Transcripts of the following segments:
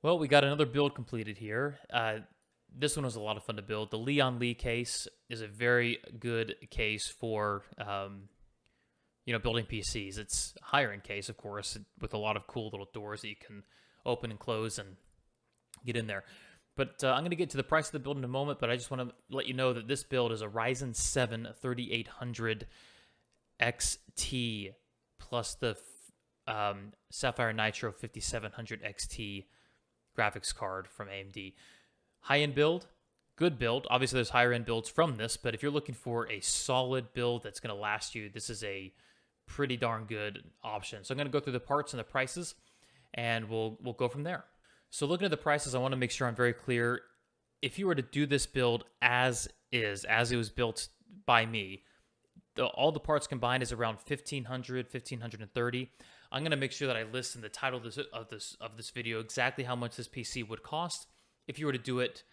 Well, we got another build completed here. This one was a lot of fun to build. The Leon Lee case is a very good case for building PCs. It's a higher end case, of course, with a lot of cool little doors that you can open and close and get in there. But I'm going to get to the price of the build in a moment, but I just want to let you know that this build is a Ryzen 7 3800 XT plus the Sapphire Nitro 5700 XT graphics card from AMD. High-end build, good build. Obviously, there's higher-end builds from this, but if you're looking for a solid build that's going to last you, this is a pretty darn good option. So I'm going to go through the parts and the prices, and we'll go from there. So looking at the prices, I want to make sure I'm very clear. If you were to do this build as is, as it was built by me, all the parts combined is around $1,530. I'm going to make sure that I list in the title of this video exactly how much this PC would cost if you were to do it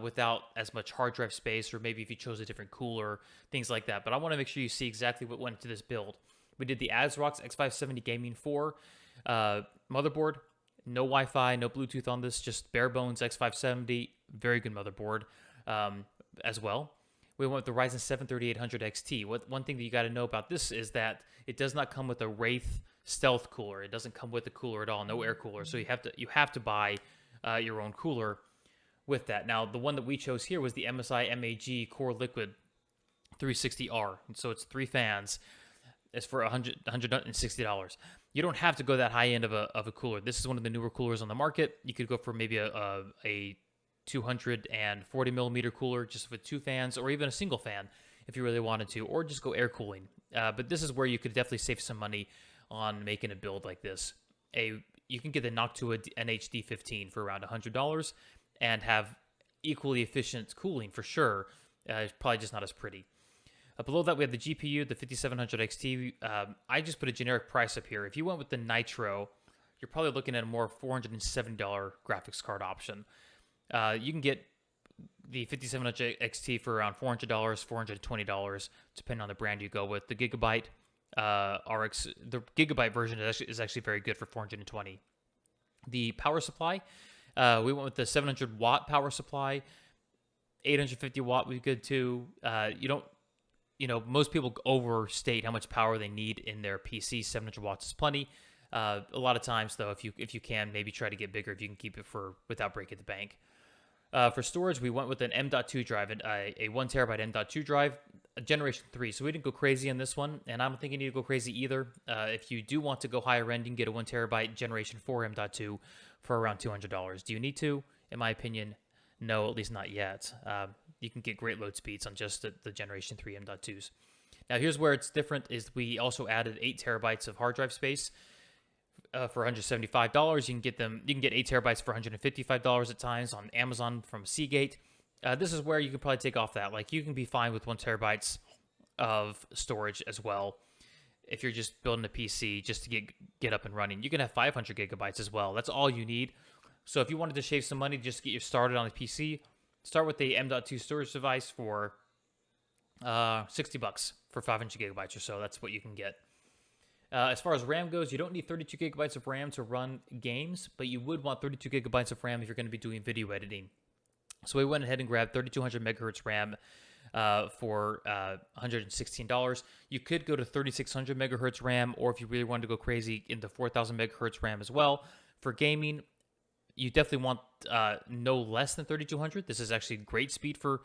without as much hard drive space, or maybe if you chose a different cooler, things like that. But I want to make sure you see exactly what went into this build. We did the ASRock's X570 Gaming 4 motherboard. No Wi-Fi, no Bluetooth on this, just bare bones X570. Very good motherboard as well. We went with the Ryzen 7 3800 XT. One thing that you got to know about this is that it does not come with a Wraith Stealth cooler. It doesn't come with a cooler at all, no air cooler. So you have to buy your own cooler with that. Now, the one that we chose here was the MSI MAG Core Liquid 360R. And so it's 3 fans. It's for $160. You don't have to go that high end of a cooler. This is one of the newer coolers on the market. You could go for maybe a 240 millimeter cooler just with 2 fans, or even a single fan if you really wanted to, or just go air cooling. But this is where you could definitely save some money on making a build like this. You can get the Noctua NHD15 for around $100 and have equally efficient cooling for sure. It's probably just not as pretty. Below that, we have the GPU, the 5700 XT. I just put a generic price up here. If you went with the Nitro, you're probably looking at a more $470 graphics card option. You can get the 5700 XT for around $400, $420, depending on the brand you go with. The Gigabyte RX, the Gigabyte version is actually very good for $420. The power supply, we went with the 700 watt power supply. 850 watt would be good too. Most people overstate how much power they need in their PC. 700 watts is plenty. A lot of times, though, if you can, maybe try to get bigger if you can keep it without breaking the bank. For storage, we went with an M.2 drive, a 1 terabyte M.2 drive, a Generation 3. So we didn't go crazy on this one, and I don't think you need to go crazy either. If you do want to go higher end, you can get a 1 terabyte Generation 4 M.2 for around $200. Do you need to? In my opinion, no, at least not yet. You can get great load speeds on just the Generation 3 M.2s. Now, here's where it's different, is we also added 8 terabytes of hard drive space. For $175, you can get 8 terabytes for $155 at times on Amazon from Seagate. This is where you can probably take off that. Like, you can be fine with 1 terabytes of storage as well if you're just building a PC just to get up and running. You can have 500 gigabytes as well. That's all you need. So if you wanted to shave some money just to get you started on the PC, start with the M.2 storage device for $60 for 500 gigabytes or so. That's what you can get. As far as RAM goes, you don't need 32 gigabytes of RAM to run games, but you would want 32 gigabytes of RAM if you're going to be doing video editing. So we went ahead and grabbed 3200 megahertz RAM for $116. You could go to 3600 megahertz RAM, or if you really wanted to go crazy, into 4000 megahertz RAM as well. For gaming, you definitely want no less than 3200. This is actually great speed for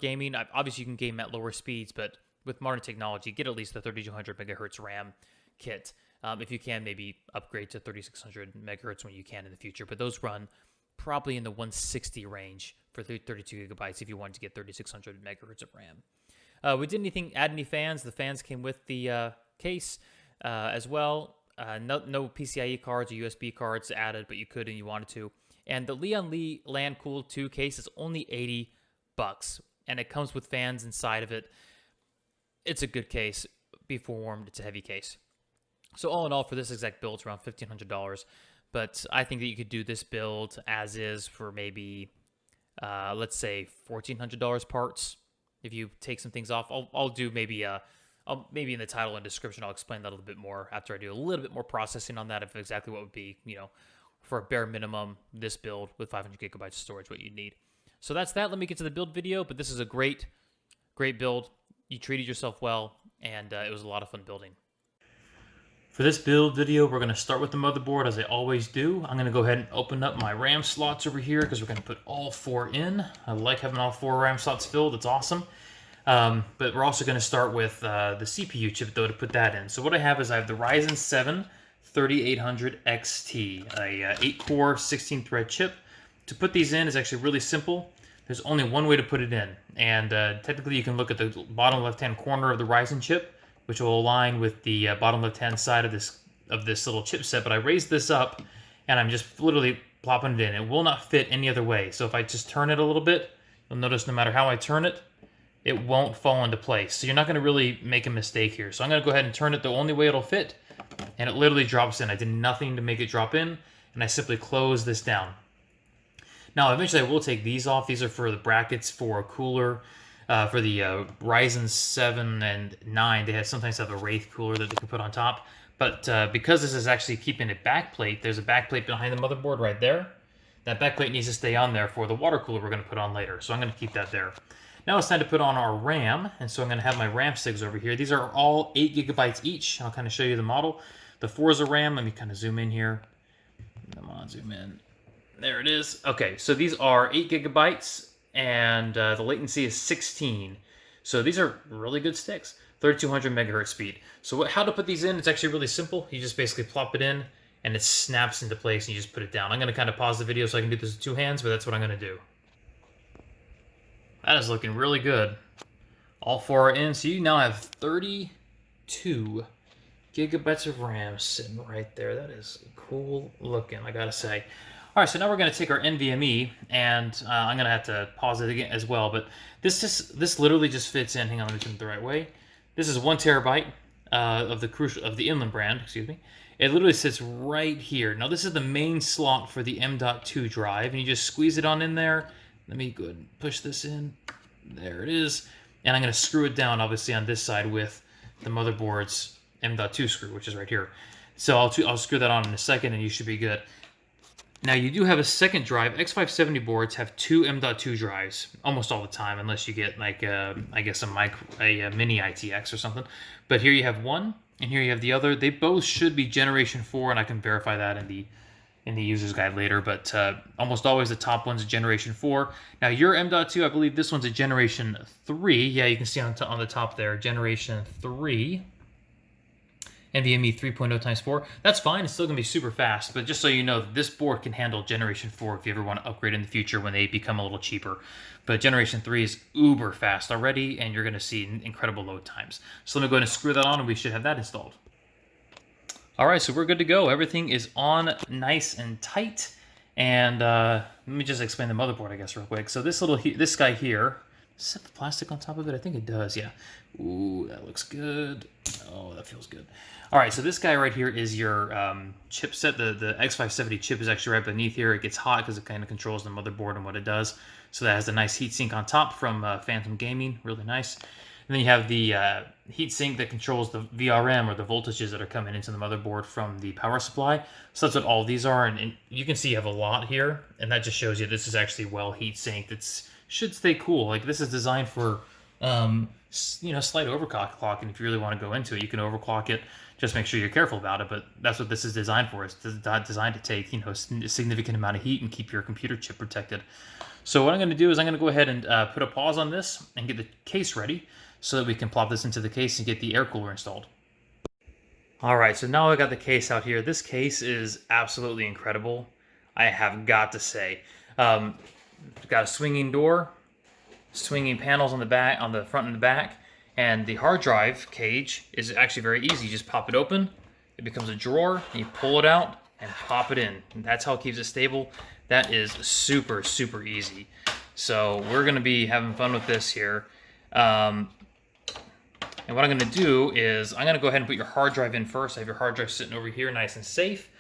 gaming. Obviously, you can game at lower speeds, but with modern technology, get at least the 3200 megahertz RAM kit. If you can, maybe upgrade to 3600 megahertz when you can in the future. But those run probably in the 160 range for 32 gigabytes if you wanted to get 3600 megahertz of RAM. We didn't add any fans. The fans came with the case as well. No PCIe cards or USB cards added, but you could and you wanted to. And the Leon Lee Land Cool 2 case is only $80, and it comes with fans inside of it. It's a good case. Be forewarned, it's a heavy case. So all in all, for this exact build, it's around $1,500. But I think that you could do this build as is for maybe, let's say, $1,400 parts. If you take some things off, I'll do maybe maybe in the title and description, I'll explain that a little bit more after I do a little bit more processing on that of exactly what would be, for a bare minimum, this build with 500 gigabytes of storage, what you need. So that's that. Let me get to the build video, but this is a great build. You treated yourself well, and it was a lot of fun building. For this build video, we're going to start with the motherboard as I always do. I'm going to go ahead and open up my RAM slots over here because we're going to put all 4 in. I like having all 4 RAM slots filled. It's awesome. But we're also going to start with the CPU chip, though, to put that in. So what I have is I have the Ryzen 7 3800 XT, a 8-core, 16-thread chip. To put these in is actually really simple. There's only one way to put it in. And technically, you can look at the bottom left-hand corner of the Ryzen chip, which will align with the bottom left-hand side of this little chipset. But I raised this up, and I'm just literally plopping it in. It will not fit any other way. So if I just turn it a little bit, you'll notice no matter how I turn it, it won't fall into place. So you're not going to really make a mistake here. So I'm going to go ahead and turn it the only way it'll fit, and it literally drops in. I did nothing to make it drop in, and I simply close this down. Now, eventually I will take these off. These are for the brackets for a cooler. For the Ryzen 7 and 9, they sometimes have a Wraith cooler that they can put on top. But because this is actually keeping a backplate, there's a backplate behind the motherboard right there. That backplate needs to stay on there for the water cooler we're going to put on later. So I'm going to keep that there. Now it's time to put on our RAM. And so I'm going to have my RAM sticks over here. These are all 8 gigabytes each. I'll kind of show you the model. The 4 is a RAM. Let me kind of zoom in here. Come on, zoom in. There it is. Okay, so these are 8 gigabytes. And the latency is 16. So these are really good sticks. 3200 megahertz speed. So how to put these in, it's actually really simple. You just basically plop it in, and it snaps into place, and you just put it down. I'm going to kind of pause the video so I can do this with 2 hands, but that's what I'm going to do. That is looking really good. All 4 are in, so you now have 32 gigabytes of RAM sitting right there. That is cool looking, I got to say. All right, so now we're going to take our NVMe, and I'm going to have to pause it again as well, but this literally just fits in. Hang on, let me turn it the right way. This is 1 terabyte of the Inland brand, excuse me. It literally sits right here. Now, this is the main slot for the M.2 drive, and you just squeeze it on in there. Let me go ahead and push this in. There it is. And I'm going to screw it down, obviously, on this side with the motherboard's M.2 screw, which is right here. So I'll screw that on in a second, and you should be good. Now, you do have a second drive. X570 boards have 2 M.2 drives almost all the time, unless you get, like, I guess, a mini ITX or something. But here you have one, and here you have the other. They both should be Generation 4, and I can verify that in the user's guide later. But almost always the top one's a Generation 4. Now, your M.2, I believe this one's a Generation 3. Yeah, you can see on the top there, Generation 3. NVMe 3.0 times 4. That's fine. It's still going to be super fast. But just so you know, this board can handle Generation 4 if you ever want to upgrade in the future when they become a little cheaper. But Generation 3 is uber fast already, and you're going to see incredible load times. So let me go ahead and screw that on, and we should have that installed. All right, so we're good to go. Everything is on nice and tight. And let me just explain the motherboard, I guess, real quick. So this guy here, does it have plastic on top of it? I think it does, yeah. Ooh, that looks good. Oh, that feels good. All right, so this guy right here is your chipset. The X570 chip is actually right beneath here. It gets hot because it kind of controls the motherboard and what it does. So that has a nice heatsink on top from Phantom Gaming, really nice. And then you have the heatsink that controls the VRM, or the voltages that are coming into the motherboard from the power supply. So that's what all these are, and you can see you have a lot here, and that just shows you this is actually well heat-synced. It should stay cool. Like, this is designed for slight overclock, and if you really want to go into it, you can overclock it. Just make sure you're careful about it, but that's what this is designed for. It's designed to take a significant amount of heat and keep your computer chip protected. So what I'm going to do is I'm going to go ahead and put a pause on this and get the case ready so that we can plop this into the case and get the air cooler installed. All right, so now I got the case out here. This case is absolutely incredible, I have got to say. It's got a swinging door, swinging panels on the back, on the front and the back, and the hard drive cage is actually very easy. You just pop it open, it becomes a drawer, and you pull it out and pop it in. And that's how it keeps it stable. That is super, super easy. So we're going to be having fun with this here. And what I'm going to do is I'm going to go ahead and put your hard drive in first. I have your hard drive sitting over here nice and safe,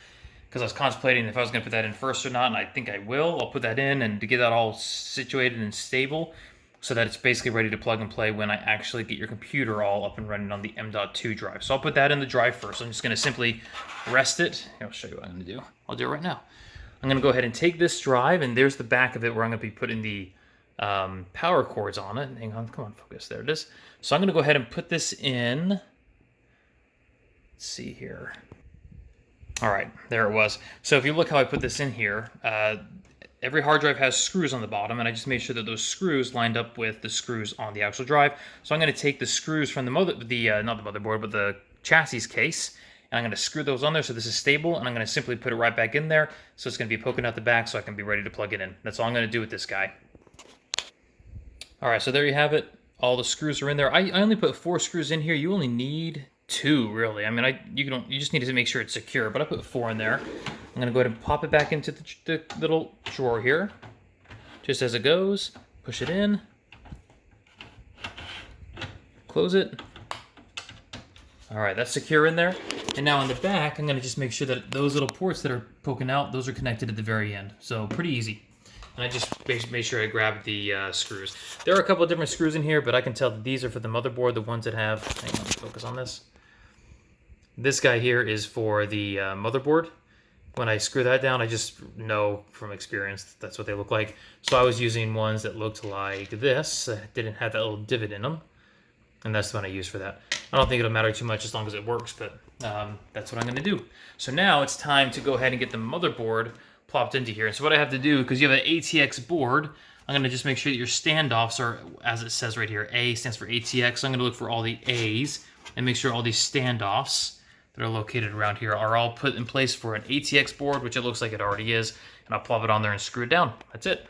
because I was contemplating if I was going to put that in first or not, and I think I will. I'll put that in, and to get that all situated and stable, so that it's basically ready to plug and play when I actually get your computer all up and running on the M.2 drive. So I'll put that in the drive first. I'm just going to simply rest it. I'll show you what I'm going to do. I'll do it right now. I'm going to go ahead and take this drive, and there's the back of it where I'm going to be putting the power cords on it. Hang on, come on, focus. There it is. So I'm going to go ahead and put this in. Let's see here. All right, there it was. So if you look how I put this in here, every hard drive has screws on the bottom, and I just made sure that those screws lined up with the screws on the actual drive. So I'm going to take the screws from not the motherboard, but the chassis case, and I'm going to screw those on there so this is stable, and I'm going to simply put it right back in there, so it's going to be poking out the back so I can be ready to plug it in. That's all I'm going to do with this guy. All right, so there you have it. All the screws are in there. I only put 4 screws in here. You only need 2, really. I mean, you just need to make sure it's secure, but I put 4 in there. I'm going to go ahead and pop it back into the little drawer here, just as it goes. Push it in. Close it. All right, that's secure in there. And now on the back, I'm going to just make sure that those little ports that are poking out, those are connected at the very end. So pretty easy. And I just made sure I grabbed the screws. There are a couple of different screws in here, but I can tell that these are for the motherboard, the ones that have, hang on, focus on this. This guy here is for the motherboard. When I screw that down, I just know from experience that's what they look like. So I was using ones that looked like this, didn't have that little divot in them. And that's the one I use for that. I don't think it'll matter too much as long as it works, but that's what I'm going to do. So now it's time to go ahead and get the motherboard plopped into here. And so what I have to do, because you have an ATX board, I'm going to just make sure that your standoffs are, as it says right here, A stands for ATX. So I'm going to look for all the A's and make sure all these standoffs that are located around here are all put in place for an ATX board, which it looks like it already is. And I'll plop it on there and screw it down. That's it.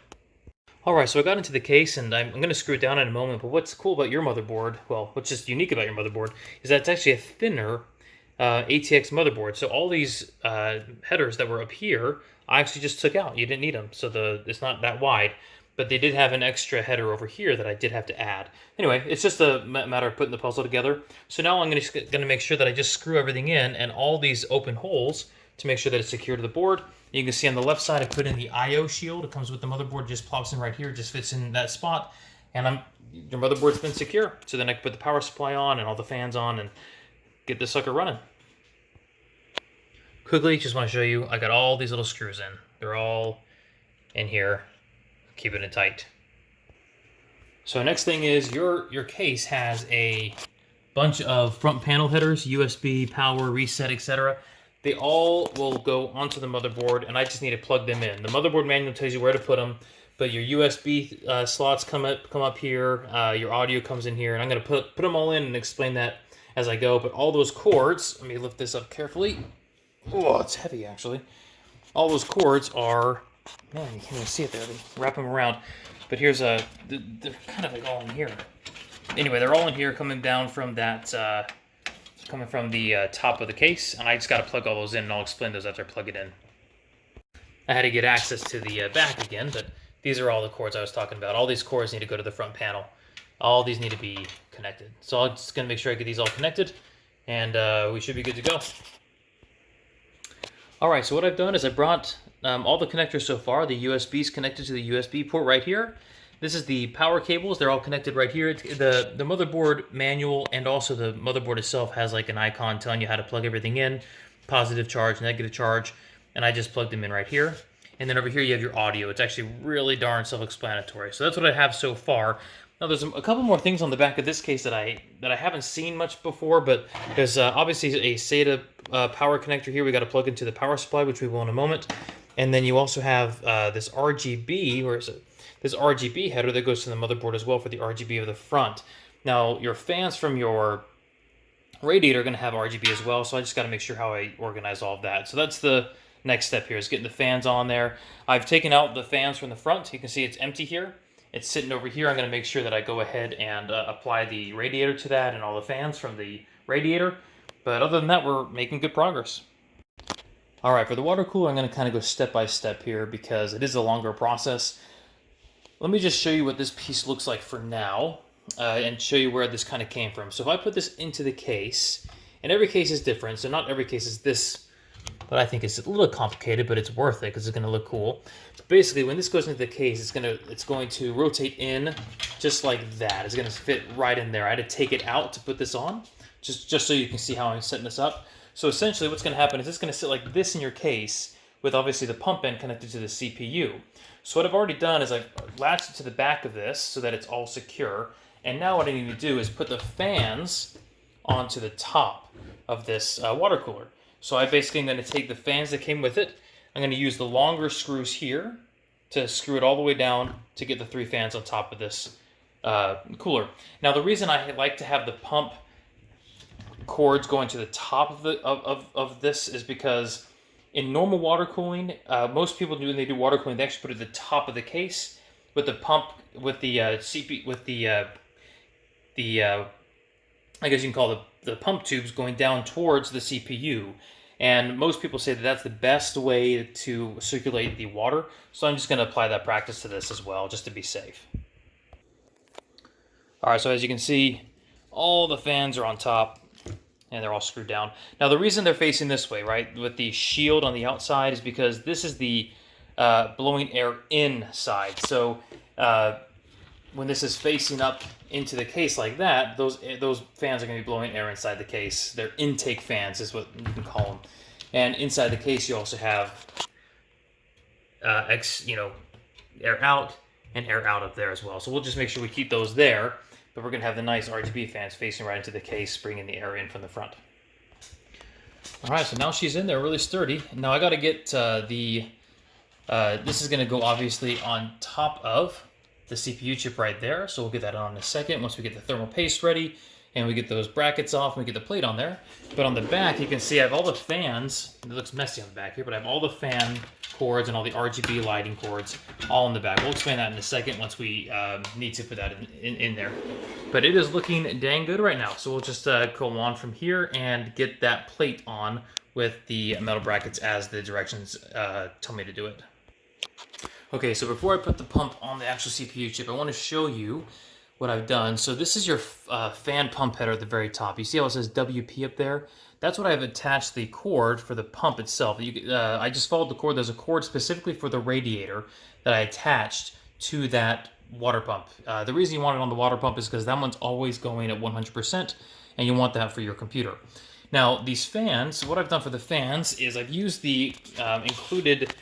All right, so I got into the case, and I'm going to screw it down in a moment. But what's cool about your motherboard, well, what's just unique about your motherboard, is that it's actually a thinner ATX motherboard. So all these headers that were up here, I actually just took out. You didn't need them, so it's not that wide. But they did have an extra header over here that I did have to add. Anyway, it's just a matter of putting the puzzle together. So now I'm going to make sure that I just screw everything in and all these open holes to make sure that it's secure to the board. You can see on the left side I put in the I/O shield. It comes with the motherboard, just plops in right here, just fits in that spot. And your motherboard's been secure. So then I can put the power supply on and all the fans on and get this sucker running. Quickly, just want to show you, I got all these little screws in. They're all in here, keeping it tight. So next thing is your case has a bunch of front panel headers, USB, power, reset, etc. They all will go onto the motherboard, and I just need to plug them in. The motherboard manual tells you where to put them, but your USB slots come up here. Your audio comes in here, and I'm going to put them all in and explain that as I go. But all those cords, let me lift this up carefully. Oh, it's heavy actually. All those cords are, man, you can't even see it there. They wrap them around. But here's they're kind of like all in here. Anyway, they're all in here, coming down from that. Coming from the top of the case, and I just got to plug all those in, and I'll explain those after I plug it in. I had to get access to the back again, but these are all the cords I was talking about. All these cords need to go to the front panel. All these need to be connected. So I'm just going to make sure I get these all connected, and we should be good to go. All right, so what I've done is I brought all the connectors so far. The USB's connected to the USB port right here. This is the power cables. They're all connected right here. The motherboard manual and also the motherboard itself has like an icon telling you how to plug everything in, positive charge, negative charge, and I just plugged them in right here. And then over here you have your audio. It's actually really darn self-explanatory. So that's what I have so far. Now there's a couple more things on the back of this case that I haven't seen much before, but there's obviously a SATA power connector here. We got to plug into the power supply, which we will in a moment. And then you also have this RGB, where is it? This RGB header that goes to the motherboard as well for the RGB of the front. Now, your fans from your radiator are going to have RGB as well, so I just got to make sure how I organize all of that. So that's the next step here, is getting the fans on there. I've taken out the fans from the front. You can see it's empty here. It's sitting over here. I'm going to make sure that I go ahead and apply the radiator to that and all the fans from the radiator. But other than that, we're making good progress. All right, for the water cooler, I'm going to kind of go step by step here because it is a longer process. Let me just show you what this piece looks like for now and show you where this kind of came from. So if I put this into the case, and every case is different, so not every case is this But I think it's a little complicated, but it's worth it because it's going to look cool. So basically, when this goes into the case, it's going to rotate in just like that. It's going to fit right in there. I had to take it out to put this on, just so you can see how I'm setting this up. So essentially, what's going to happen is it's going to sit like this in your case, with obviously the pump end connected to the CPU. So what I've already done is I've latched it to the back of this so that it's all secure. And now what I need to do is put the fans onto the top of this water cooler. So I basically am going to take the fans that came with it. I'm going to use the longer screws here to screw it all the way down to get the 3 fans on top of this cooler. Now the reason I like to have the pump cords going to the top of this is because in normal water cooling, most people do when they do water cooling, they actually put it at the top of the case with the pump, with the CP, with the I guess you can call the pump tubes going down towards the CPU. And most people say that that's the best way to circulate the water. So I'm just going to apply that practice to this as well, just to be safe. All right, so as you can see, all the fans are on top and they're all screwed down. Now the reason they're facing this way, right, with the shield on the outside is because this is the blowing air inside. So when this is facing up into the case like that, those fans are going to be blowing air inside the case. They're intake fans is what you can call them. And inside the case, you also have air out and air out up there as well. So we'll just make sure we keep those there, but we're going to have the nice RGB fans facing right into the case, bringing the air in from the front. All right, so now she's in there, really sturdy. Now I got to get this is going to go obviously on top of the CPU chip right there, so we'll get that on in a second once we get the thermal paste ready and we get those brackets off and we get the plate on there. But on the back, you can see I have all the fans. It looks messy on the back here, but I have all the fan cords and all the RGB lighting cords all in the back. We'll explain that in a second once we need to put that in there. But it is looking dang good right now, so we'll just go on from here and get that plate on with the metal brackets as the directions tell me to do it. Okay, so before I put the pump on the actual CPU chip, I want to show you what I've done. So this is your fan pump header at the very top. You see how it says WP up there? That's what I've attached the cord for the pump itself. I just followed the cord. There's a cord specifically for the radiator that I attached to that water pump. The reason you want it on the water pump is because that one's always going at 100%, and you want that for your computer. Now, these fans, what I've done for the fans is I've used the included...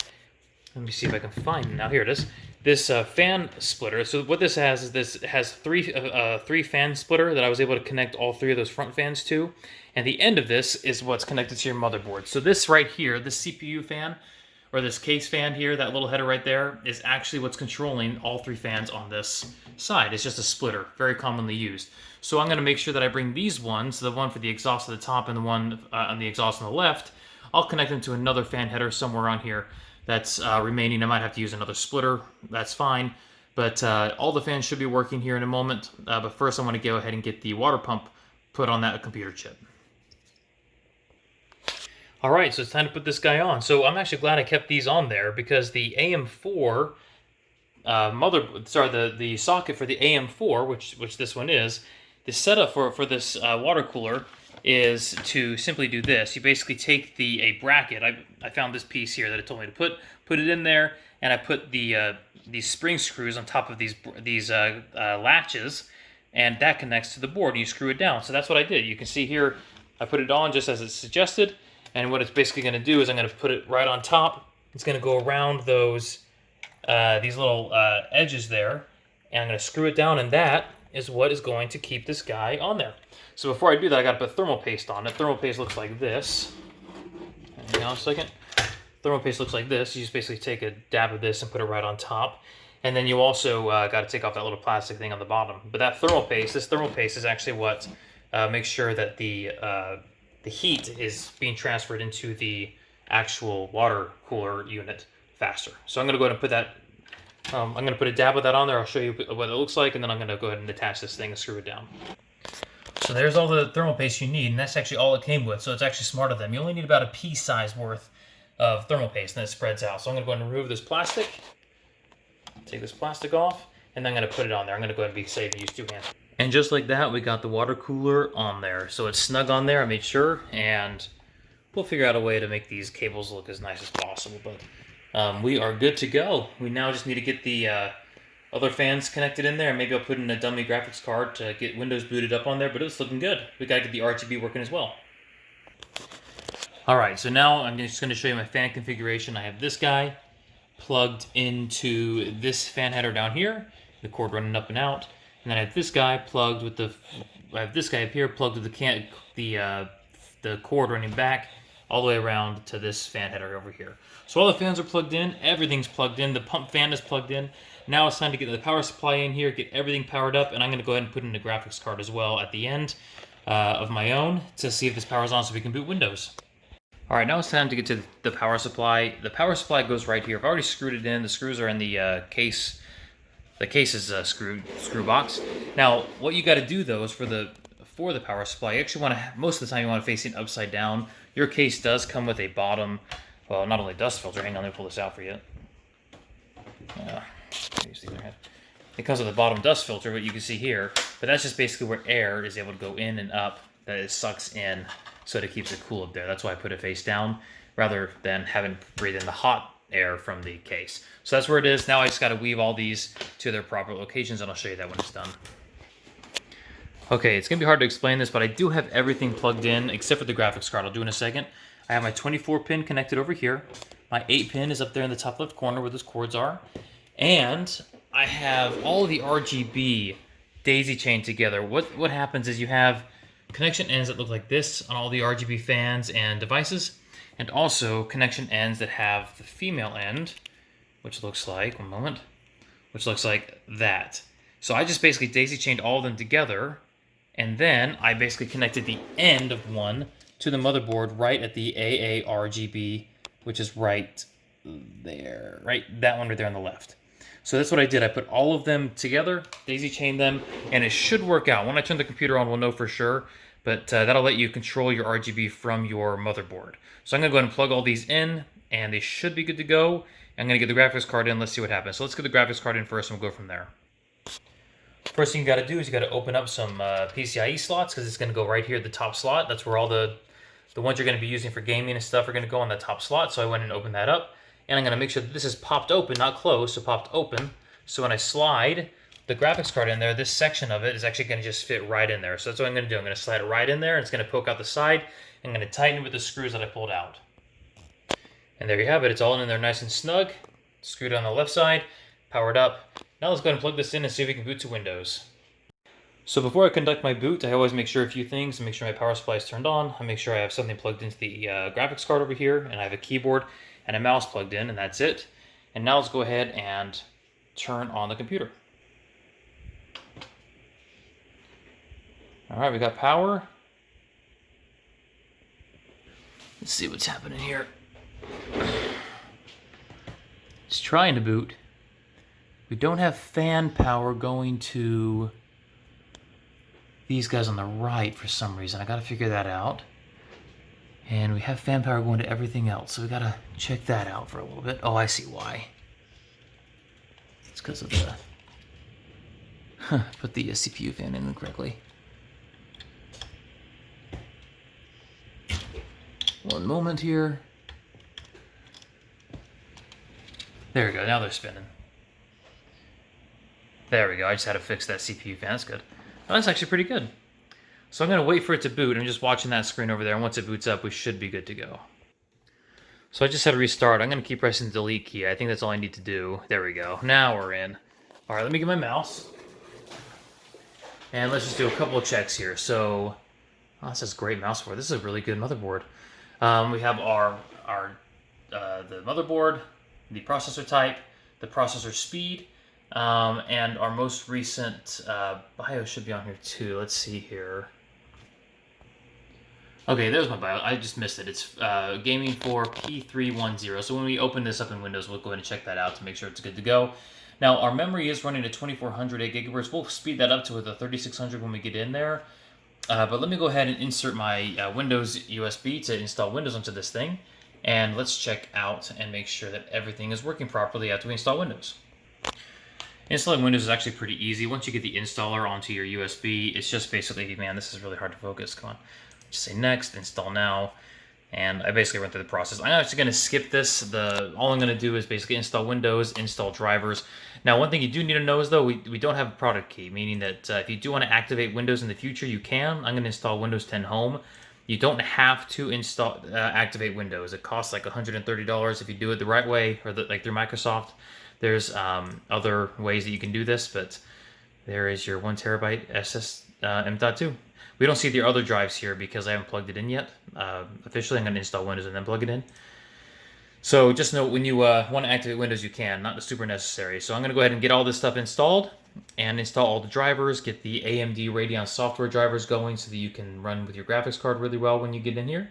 Let me see if I can find it now. Here it is. This fan splitter. So what this has is this has three fan splitter that I was able to connect all 3 of those front fans to. And the end of this is what's connected to your motherboard. So this right here, this CPU fan, or this case fan here, that little header right there, is actually what's controlling all 3 fans on this side. It's just a splitter, very commonly used. So I'm going to make sure that I bring these ones, the one for the exhaust at the top and the one on the exhaust on the left, I'll connect them to another fan header somewhere on here that's remaining. I might have to use another splitter. That's fine. But all the fans should be working here in a moment. But first I want to go ahead and get the water pump put on that computer chip. All right, so it's time to put this guy on. So I'm actually glad I kept these on there because the AM4 the socket for the AM4, which this one is, the setup for this water cooler is to simply do this. You basically take a bracket. I found this piece here that it told me to put it in there, and I put these spring screws on top of these latches, and that connects to the board, and you screw it down. So that's what I did. You can see here, I put it on just as it's suggested, and what it's basically going to do is I'm going to put it right on top. It's going to go around these little edges there, and I'm going to screw it down, and that is what is going to keep this guy on there. So before I do that, I got to put thermal paste on it. Thermal paste looks like this. Hang on a second. Thermal paste looks like this. You just basically take a dab of this and put it right on top. And then you also got to take off that little plastic thing on the bottom. But that thermal paste, this thermal paste is actually what makes sure that the heat is being transferred into the actual water cooler unit faster. So I'm going to go ahead and put that, I'm going to put a dab of that on there. I'll show you what it looks like, and then I'm going to go ahead and attach this thing and screw it down. So there's all the thermal paste you need, and that's actually all it came with, so it's actually smart of them. You only need about a pea size worth of thermal paste, and then it spreads out. So I'm going to go ahead and remove this plastic, take this plastic off, and then I'm going to put it on there. I'm going to go ahead and be safe and use 2 hands. And just like that, we got the water cooler on there. So it's snug on there, I made sure, and we'll figure out a way to make these cables look as nice as possible. But we are good to go. We now just need to get the other fans connected in there. Maybe I'll put in a dummy graphics card to get Windows booted up on there, but it's looking good. We gotta get the RGB working as well. Alright, so now I'm just going to show you my fan configuration. I have this guy plugged into this fan header down here, the cord running up and out, and then I have this guy plugged with I have this guy up here plugged with the cord running back all the way around to this fan header over here. So all the fans are plugged in, everything's plugged in, the pump fan is plugged in. Now it's time to get the power supply in here, get everything powered up, and I'm going to go ahead and put in a graphics card as well at the end of my own to see if this power's on so we can boot Windows. Alright, now it's time to get to the power supply. The power supply goes right here. I've already screwed it in. The screws are in the case. The case is a screw box. Now, what you got to do though is for the power supply, you actually want to, most of the time you want to face it upside down. Your case does come with a bottom, well, not only dust filter. Hang on, let me pull this out for you. It comes with a bottom dust filter, what you can see here, but that's just basically where air is able to go in and up, that it sucks in, so that it keeps it cool up there. That's why I put it face down, rather than having to breathe in the hot air from the case. So that's where it is. Now I just got to weave all these to their proper locations, and I'll show you that when it's done. Okay, it's going to be hard to explain this, but I do have everything plugged in, except for the graphics card. I'll do in a second. I have my 24 pin connected over here. My 8 pin is up there in the top left corner where those cords are. And I have all of the RGB daisy chained together. What happens is you have connection ends that look like this on all the RGB fans and devices, and also connection ends that have the female end, which looks like, one moment, which looks like that. So I just basically daisy chained all of them together, and then I basically connected the end of one to the motherboard right at the AA RGB, which is right there, right, that one right there on the left. So that's what I did. I put all of them together, daisy chained them, and it should work out. When I turn the computer on, we'll know for sure, but that'll let you control your RGB from your motherboard. So I'm going to go ahead and plug all these in, and they should be good to go. I'm going to get the graphics card in. Let's see what happens. So let's get the graphics card in first, and we'll go from there. First thing you got to do is you got to open up some PCIe slots, because it's going to go right here at the top slot. That's where all the ones you're going to be using for gaming and stuff are going to go on the top slot. So I went and opened that up. And I'm going to make sure that this is popped open, not closed, so popped open. So when I slide the graphics card in there, this section of it is actually going to just fit right in there. So that's what I'm going to do. I'm going to slide it right in there, and it's going to poke out the side. I'm going to tighten it with the screws that I pulled out. And there you have it. It's all in there nice and snug. Screwed on the left side, powered up. Now let's go ahead and plug this in and see if we can boot to Windows. So before I conduct my boot, I always make sure a few things. I make sure my power supply is turned on. I make sure I have something plugged into the graphics card over here, and I have a keyboard and a mouse plugged in, and that's it. And now let's go ahead and turn on the computer. All right, we got power. Let's see what's happening here. It's trying to boot. We don't have fan power going to these guys on the right for some reason. I gotta figure that out. And we have fan power going to everything else, so we gotta check that out for a little bit. Oh, I see why. It's because of the... put the CPU fan in correctly. One moment here. There we go, now they're spinning. There we go, I just had to fix that CPU fan, that's good. Oh, that's actually pretty good. So I'm going to wait for it to boot. I'm just watching that screen over there, and once it boots up, we should be good to go. So I just had to restart. I'm going to keep pressing the delete key. I think that's all I need to do. There we go. Now we're in. All right, let me get my mouse. And let's just do a couple of checks here. So, oh, this is a great mouse for. This is a really good motherboard. We have the motherboard, the processor type, the processor speed, and our most recent BIOS should be on here too. Let's see here. Okay, there's my BIOS. I just missed it. It's Gaming for P310. So when we open this up in Windows, we'll go ahead and check that out to make sure it's good to go. Now, our memory is running at 2400 gigahertz. We'll speed that up to the 3600 when we get in there. But let me go ahead and insert my Windows USB to install Windows onto this thing. And let's check out and make sure that everything is working properly after we install Windows. Installing Windows is actually pretty easy. Once you get the installer onto your USB, it's just basically, man, this is really hard to focus. Come on. Just say next, install now. and I basically went through the process. I'm actually going to skip this. All I'm going to do is basically install Windows, install drivers. Now, one thing you do need to know is, though, we don't have a product key, meaning that if you do want to activate Windows in the future, you can. I'm going to install Windows 10 Home. You don't have to install activate Windows. It costs like $130 if you do it the right way, or like through Microsoft. There's other ways that you can do this, but there is your 1 terabyte SS M.2. We don't see the other drives here because I haven't plugged it in yet. Officially, I'm going to install Windows and then plug it in. So just note, when you want to activate Windows, you can, not super necessary. So I'm going to go ahead and get all this stuff installed and install all the drivers, get the AMD Radeon software drivers going so that you can run with your graphics card really well when you get in here.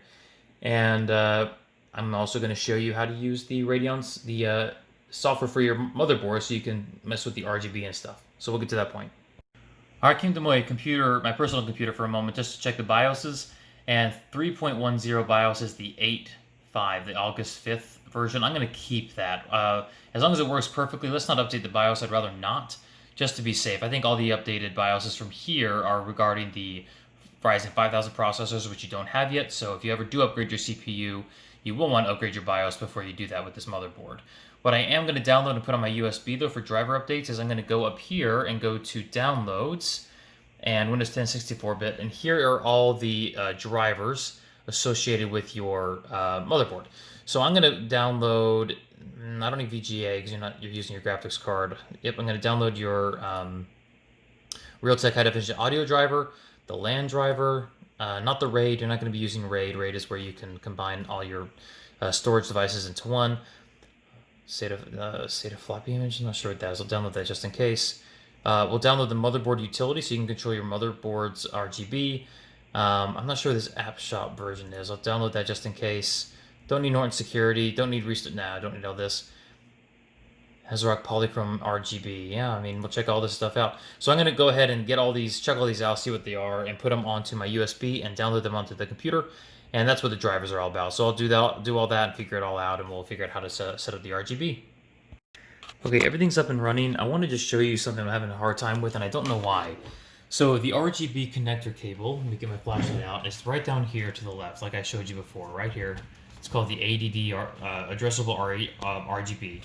And I'm also going to show you how to use the software for your motherboard so you can mess with the RGB and stuff. So we'll get to that point. All right, I came to my computer, my personal computer for a moment just to check the BIOSes, and 3.10 BIOS is the 8.5, the August 5th version. I'm going to keep that. As long as it works perfectly, let's not update the BIOS. I'd rather not, just to be safe. I think all the updated BIOSes from here are regarding the Ryzen 5000 processors, which you don't have yet. So if you ever do upgrade your CPU, you will want to upgrade your BIOS before you do that with this motherboard. What I am going to download and put on my USB, though, for driver updates is I'm going to go up here and go to Downloads and Windows 10 64-bit, and here are all the drivers associated with your motherboard. So I'm going to download, I don't need VGA because you're using your graphics card. Yep, I'm going to download your Realtek High Definition Audio driver, the LAN driver, not the RAID. You're not going to be using RAID. RAID is where you can combine all your storage devices into one. SATA floppy image, I'm not sure what that is. I'll download that just in case. We'll download the motherboard utility so you can control your motherboard's RGB. I'm not sure what this app shop version is. I'll download that just in case. Don't need Norton security. Don't need restart. Nah, I don't need all this. Hazelrock Polychrome RGB. Yeah, I mean, we'll check all this stuff out. So I'm going to go ahead and check all these out, see what they are, and put them onto my USB and download them onto the computer. And that's what the drivers are all about. So I'll do all that and figure it all out, and we'll figure out how to set up the RGB. Okay, everything's up and running. I want to just show you something I'm having a hard time with, and I don't know why. So the RGB connector cable, let me get my flashlight out, it's right down here to the left, like I showed you before, right here. It's called the ADD addressable RGB.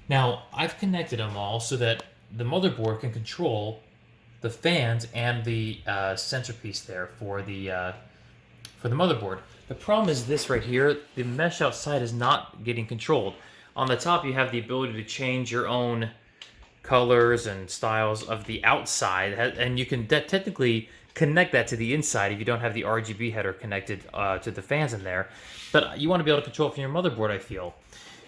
Now, I've connected them all so that the motherboard can control the fans and the centerpiece there for the motherboard. The problem is this right here, the mesh outside is not getting controlled. On the top, you have the ability to change your own colors and styles of the outside, and you can technically connect that to the inside if you don't have the RGB header connected to the fans in there. But you want to be able to control it from your motherboard, I feel.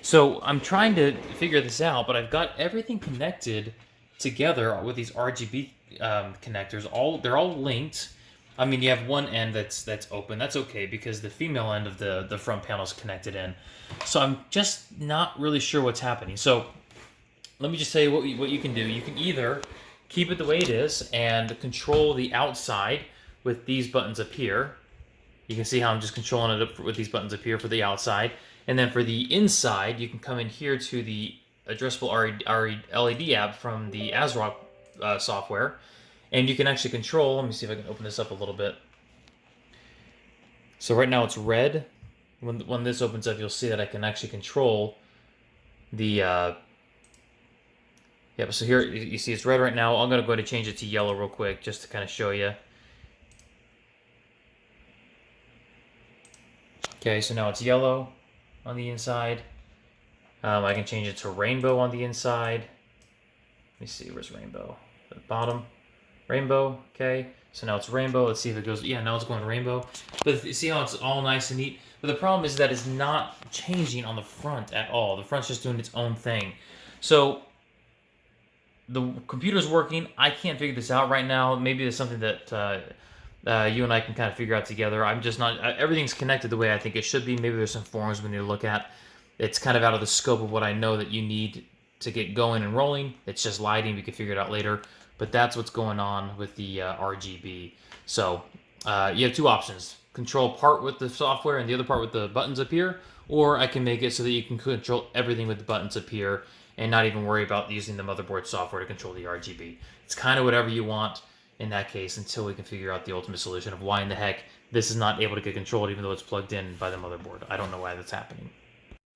So I'm trying to figure this out, but I've got everything connected together with these RGB connectors. They're all linked. I mean, you have one end that's open. That's okay because the female end of the front panel is connected in. So I'm just not really sure what's happening. So let me just say what you can do. You can either keep it the way it is and control the outside with these buttons up here. You can see how I'm just controlling it with these buttons up here for the outside. And then for the inside, you can come in here to the addressable LED app from the ASRock software. And you can actually control, let me see if I can open this up a little bit. So right now it's red. When this opens up, you'll see that I can actually control the, so here you see it's red right now. I'm going to go ahead and change it to yellow real quick just to kind of show you. Okay, so now it's yellow on the inside. I can change it to rainbow on the inside. Let me see, where's rainbow? At the bottom. Rainbow, okay. So now it's rainbow. Let's see if it goes, yeah, now it's going rainbow. But see how it's all nice and neat? But the problem is that it's not changing on the front at all. The front's just doing its own thing. So the computer's working. I can't figure this out right now. Maybe there's something that you and I can kind of figure out together. I'm just not, everything's connected the way I think it should be. Maybe there's some forums we need to look at. It's kind of out of the scope of what I know that you need to get going and rolling. It's just lighting. We can figure it out later. But that's what's going on with the RGB. So you have two options. Control part with the software and the other part with the buttons up here. Or I can make it so that you can control everything with the buttons up here and not even worry about using the motherboard software to control the RGB. It's kind of whatever you want in that case until we can figure out the ultimate solution of why in the heck this is not able to get controlled even though it's plugged in by the motherboard. I don't know why that's happening.